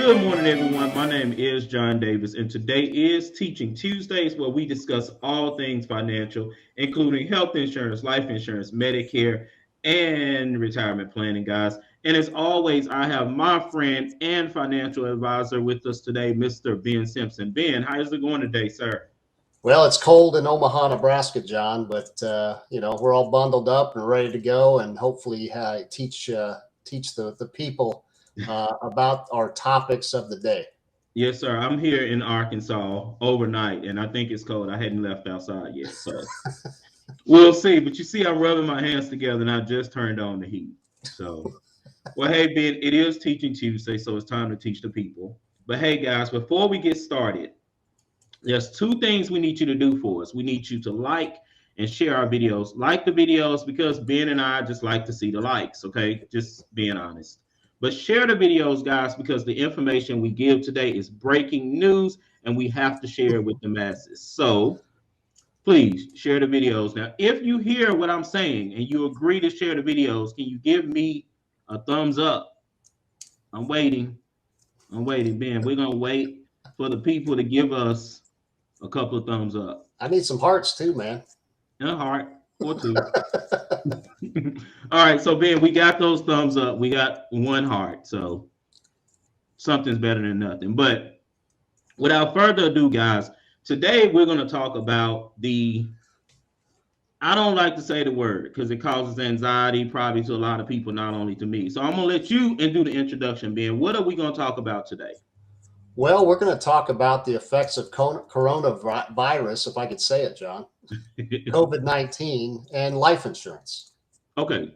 Good morning, everyone. My name is John Davis, and today is Teaching Tuesdays, where we discuss all things financial, including health insurance, life insurance, Medicare, and retirement planning, guys. And as always, I have my friend and financial advisor with us today, Mr. Ben Simpson. Ben, how's it going today, sir? Well, it's cold in Omaha, Nebraska, John, but we're all bundled up and ready to go, and hopefully teach the people about our topics of the day. Yes, sir. I'm here in Arkansas overnight, and I think it's cold. I hadn't left outside yet, so we'll see. But you see, I'm rubbing my hands together, and I just turned on the heat. So, well, hey, Ben, it is Teaching Tuesday, so it's time to teach the people. But hey, guys, before we get started, there's two things we need you to do for us. We need you to like and share our videos. Like the videos because Ben and I just like to see the likes, okay? Just being honest. But share the videos, guys, because the information we give today is breaking news and we have to share it with the masses. So please share the videos. Now, if you hear what I'm saying and you agree to share the videos, can you give me a thumbs up? I'm waiting. I'm waiting, Ben. We're going to wait for the people to give us a couple of thumbs up. I need some hearts too, man. And a heart or two. All right, so Ben, we got those thumbs up. We got one heart, so something's better than nothing. But without further ado, guys, today we're going to talk about I don't like to say the word because it causes anxiety probably to a lot of people, not only to me. So I'm going to let you and do the introduction, Ben. What are we going to talk about today? Well, we're going to talk about the effects of coronavirus, if I could say it, John, COVID-19, and life insurance. Okay.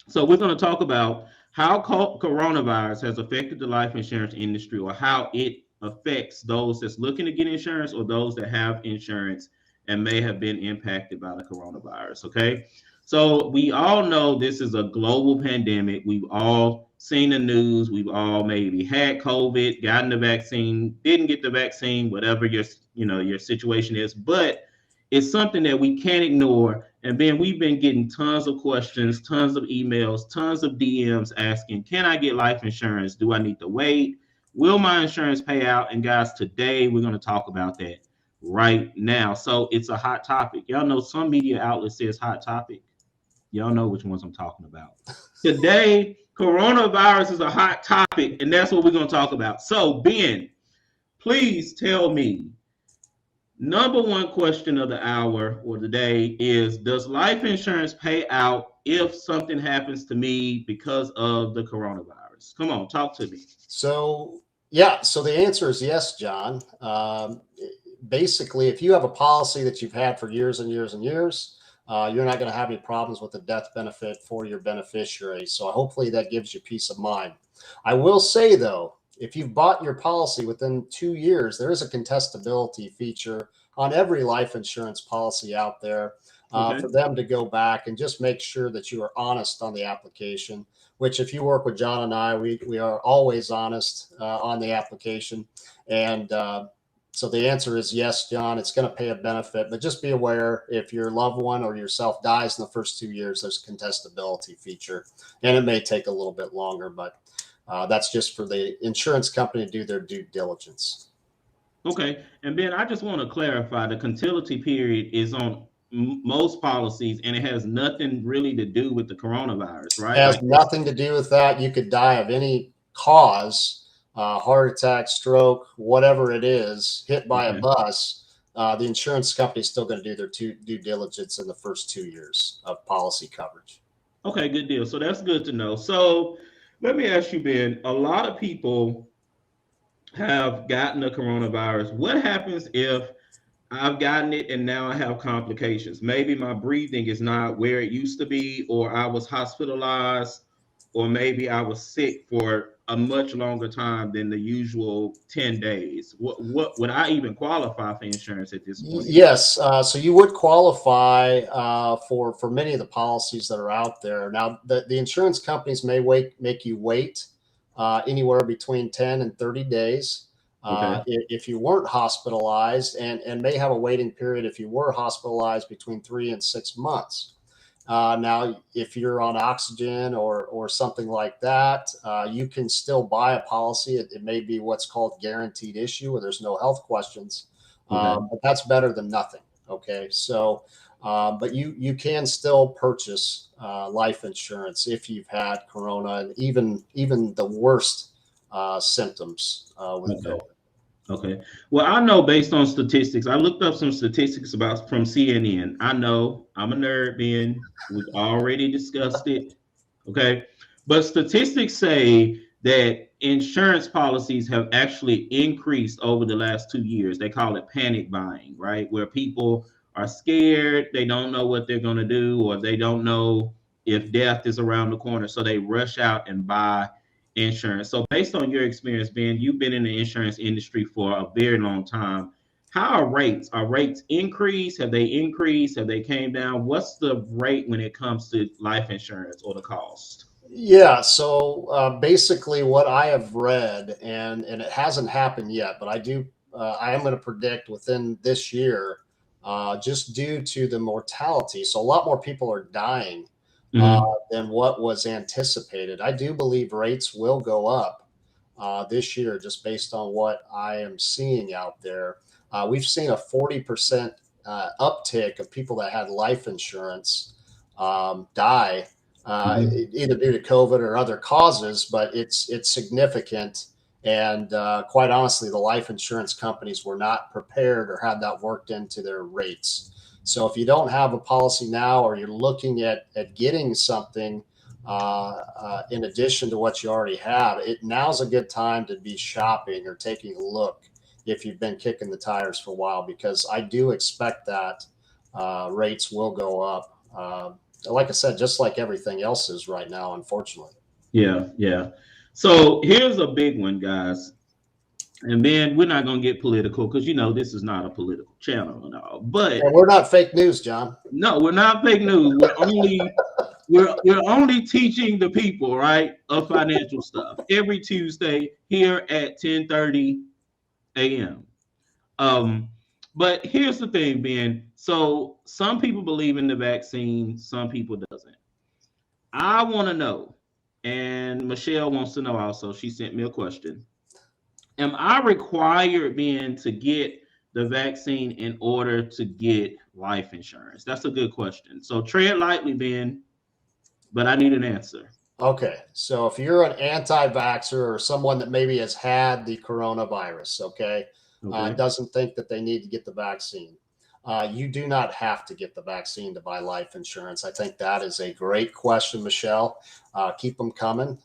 So we're going to talk about how coronavirus has affected the life insurance industry, or how it affects those that's looking to get insurance or those that have insurance and may have been impacted by the coronavirus. Okay. So we all know this is a global pandemic. We've all seen the news. We've all maybe had COVID, gotten the vaccine, didn't get the vaccine, whatever your situation is. But it's something that we can't ignore. And Ben, we've been getting tons of questions, tons of emails, tons of DMs asking, can I get life insurance? Do I need to wait? Will my insurance pay out? And guys, today we're going to talk about that right now. So it's a hot topic. Y'all know some media outlets says hot topic. Y'all know which ones I'm talking about. Today, coronavirus is a hot topic, and that's what we're going to talk about. So, Ben, please tell me, number one question of the hour or the day is, does life insurance pay out if something happens to me because of the coronavirus? Come on, talk to me. So the answer is yes, John. Basically, if you have a policy that you've had for years and years and years, you're not going to have any problems with the death benefit for your beneficiary. So hopefully that gives you peace of mind. I will say, though, if you've bought your policy within 2 years, there is a contestability feature on every life insurance policy out there for them to go back and just make sure that you are honest on the application, which if you work with John and I, we are always honest on the application. And so the answer is yes, John, it's going to pay a benefit, but just be aware if your loved one or yourself dies in the first 2 years, there's a contestability feature, and it may take a little bit longer, but that's just for the insurance company to do their due diligence. Okay. And Ben, I just want to clarify the contestability period is on most policies, and it has nothing really to do with the coronavirus, right? It has nothing to do with that. You could die of any cause, heart attack, stroke, whatever it is, hit by a bus. The insurance company is still going to do their due diligence in the first 2 years of policy coverage. Okay, good deal. So that's good to know. So let me ask you, Ben, a lot of people have gotten the coronavirus. What happens if I've gotten it and now I have complications? Maybe my breathing is not where it used to be, or I was hospitalized, or maybe I was sick for a much longer time than the usual 10 days. What would I even qualify for insurance at this point? Yes. So you would qualify for many of the policies that are out there. Now, the insurance companies may make you wait anywhere between 10 and 30 days. If you weren't hospitalized, and may have a waiting period if you were hospitalized between 3 and 6 months. Now, if you're on oxygen or something like that, you can still buy a policy. It may be what's called guaranteed issue, where there's no health questions, Okay. but that's better than nothing. Okay, so but you can still purchase life insurance if you've had corona and even the worst symptoms with Okay. COVID. Okay. Well, I know based on statistics, I looked up some statistics about from CNN. I know I'm a nerd, Ben. We've already discussed it. Okay. But statistics say that insurance policies have actually increased over the last 2 years. They call it panic buying, right? Where people are scared, they don't know what they're going to do, or they don't know if death is around the corner. So they rush out and buy insurance. So based on your experience, Ben, you've been in the insurance industry for a very long time. How are rates? Are rates increased? Have they increased? Have they came down? What's the rate when it comes to life insurance or the cost? Yeah, so basically, what I have read, and it hasn't happened yet, but I am going to predict within this year, just due to the mortality. So a lot more people are dying uh, Mm-hmm. than what was anticipated. I do believe rates will go up this year, just based on what I am seeing out there. We've seen a 40% uptick of people that had life insurance die, Mm-hmm. either due to COVID or other causes, but it's significant. And quite honestly, the life insurance companies were not prepared or had that worked into their rates. So if you don't have a policy now, or you're looking at getting something in addition to what you already have, now's a good time to be shopping or taking a look if you've been kicking the tires for a while, because I do expect that rates will go up. Like I said, just like everything else is right now, unfortunately. Yeah, yeah. So here's a big one, guys. And then we're not gonna get political because you know this is not a political channel and all. And But we're not fake news, John. no, we're not fake news. We're only teaching the people, right, of financial stuff every Tuesday here at 10:30 a.m. Um, but here's the thing, Ben. So some people believe in the vaccine, some people doesn't. I want to know, and Michelle wants to know also. She sent me a question. Am I required, Ben, to get the vaccine in order to get life insurance? That's a good question. So tread lightly, Ben, but I need an answer. Okay, so if you're an anti-vaxxer or someone that maybe has had the coronavirus, okay, Okay. doesn't think that they need to get the vaccine, you do not have to get the vaccine to buy life insurance. I think that is a great question, Michelle. Keep them coming.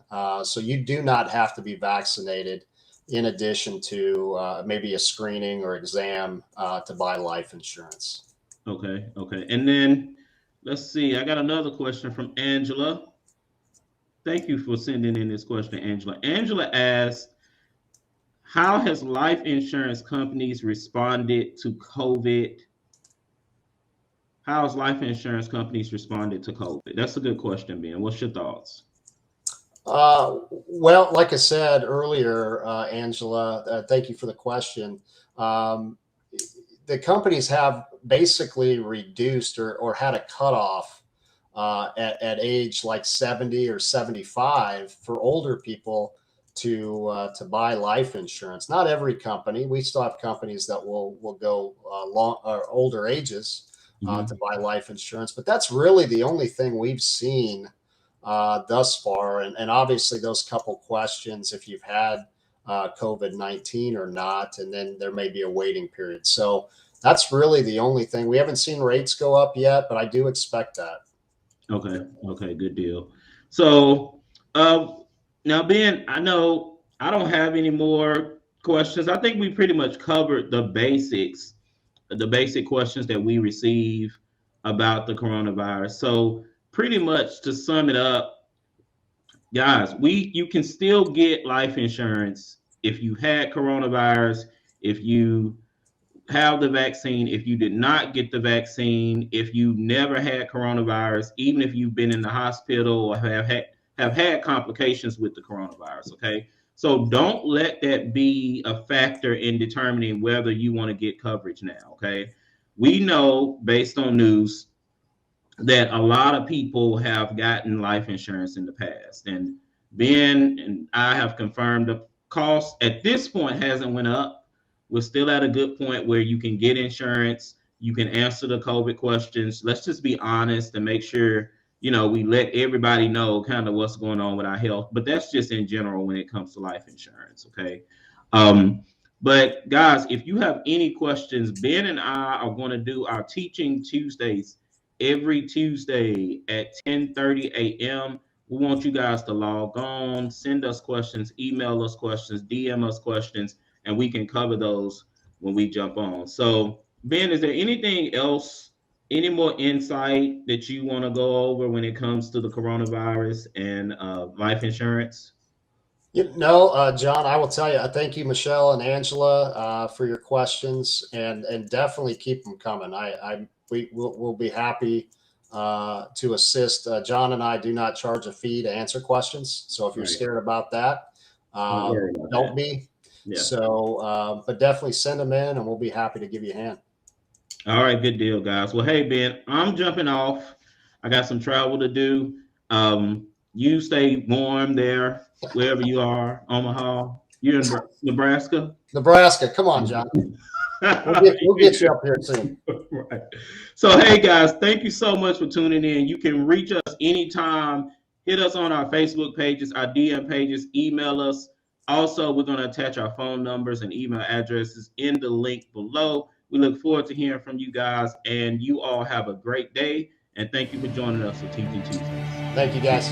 So you do not have to be vaccinated in addition to maybe a screening or exam to buy life insurance. Okay. Okay. And then let's see. I got another question from Angela. Thank you for sending in this question, Angela. Angela asked, how has life insurance companies responded to COVID? How has life insurance companies responded to COVID? That's a good question, Ben. What's your thoughts? Well, like I said earlier, Angela, thank you for the question. Um, the companies have basically reduced or had a cutoff at age like 70 or 75 for older people to buy life insurance. Not every company. We still have companies that will go long or older ages to Mm-hmm. buy life insurance, but that's really the only thing we've seen thus far. And obviously, those couple questions, if you've had COVID-19 or not, and then there may be a waiting period. So that's really the only thing. We haven't seen rates go up yet, but I do expect that. Okay. Okay. Good deal. So, uh, now, Ben, I know I don't have any more questions. I think we pretty much covered the basic questions that we receive about the coronavirus. So, pretty much to sum it up, guys, you can still get life insurance if you had coronavirus, if you have the vaccine, if you did not get the vaccine, if you never had coronavirus, even if you've been in the hospital or have had complications with the coronavirus. Okay, so don't let that be a factor in determining whether you want to get coverage now. Okay, we know based on news that a lot of people have gotten life insurance in the past, and Ben and I have confirmed the cost at this point hasn't went up. We're still at a good point where you can get insurance, you can answer the COVID questions. Let's just be honest and make sure we let everybody know kind of what's going on with our health. But that's just in general when it comes to life insurance. Okay. Um, but guys, if you have any questions, Ben and I are going to do our teaching Tuesdays every Tuesday at 10:30 a.m. We want you guys to log on, send us questions, email us questions, DM us questions, and we can cover those when we jump on. So, Ben, is there anything else, any more insight that you want to go over when it comes to the coronavirus and life insurance? John, I will tell you, I thank you, Michelle and Angela, for your questions, and definitely keep them coming. We'll be happy to assist. John and I do not charge a fee to answer questions, so if you're Right. scared about that, Don't worry about don't that. be. Yeah. So, but definitely send them in, and we'll be happy to give you a hand. All right, good deal, guys. Well, hey, Ben, I'm jumping off. I got some travel to do. You stay warm there, wherever you are, Omaha. You're in Nebraska. Nebraska, come on, John. We'll get you up here soon. Right. So, hey, guys, thank you so much for tuning in. You can reach us anytime. Hit us on our Facebook pages, our DM pages, email us. Also, we're going to attach our phone numbers and email addresses in the link below. We look forward to hearing from you guys, and you all have a great day. And thank you for joining us for Teaching Tuesdays. Thank you, guys.